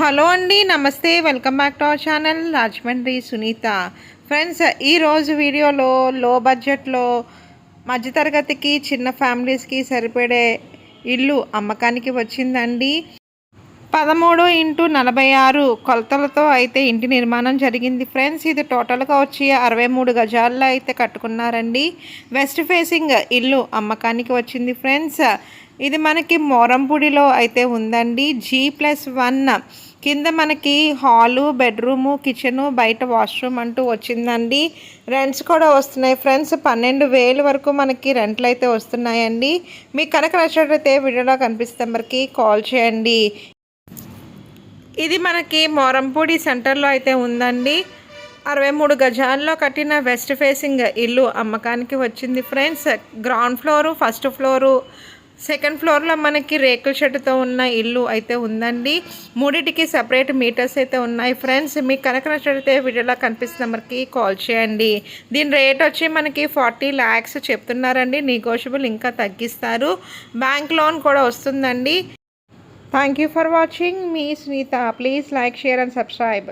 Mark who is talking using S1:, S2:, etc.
S1: Hello అండి, నమస్తే. Welcome back to our channel Rajahmundry Sunitha. Friends, ఈరోజు వీడియోలో లో బడ్జెట్లో మధ్యతరగతికి చిన్న ఫ్యామిలీస్కి సరిపడే ఇల్లు అమ్మకానికి వచ్చిందండి. 13x46 కొలతలతో అయితే ఇంటి నిర్మాణం జరిగింది ఫ్రెండ్స్. ఇది టోటల్గా వచ్చి 63 గజాల్లో అయితే కట్టుకున్నారండి. వెస్ట్ ఫేసింగ్ ఇల్లు అమ్మకానికి వచ్చింది ఫ్రెండ్స్. ఇది మనకి మోరంపూడిలో అయితే ఉందండి. G+1 కింద మనకి హాలు, బెడ్రూము, కిచెను, బయట వాష్రూమ్ అంటూ వచ్చిందండి. రెంట్స్ కూడా వస్తున్నాయి ఫ్రెండ్స్. 12,000 వరకు మనకి రెంట్లు అయితే వస్తున్నాయండి. మీకు కనుక నచ్చినట్లయితే వీడియోలో కనిపిస్తే మనకి కాల్ చేయండి. ఇది మనకి మోరంపూడి సెంటర్లో అయితే ఉందండి. 63 గజాల్లో కట్టిన వెస్ట్ ఫేసింగ్ ఇల్లు అమ్మకానికి వచ్చింది friends. Ground floor, first floor, second ఫ్లోర్లో మనకి రేకుల షెడ్తో ఉన్న ఇల్లు అయితే ఉందండి. మూడింటికి సపరేట్ మీటర్స్ అయితే ఉన్నాయి ఫ్రెండ్స్. మీకు కనుక నచ్చితే వీడియోలో కనిపిస్తున్న నెంబర్కి కాల్ చేయండి. దీని రేట్ వచ్చి మనకి 40 lakhs చెప్తున్నారండి. నెగోషియబుల్ ఇంకా తగ్గిస్తారు. బ్యాంక్ లోన్ కూడా వస్తుందండి. Thank you for watching. మీ Sunitha. Please like, share and subscribe.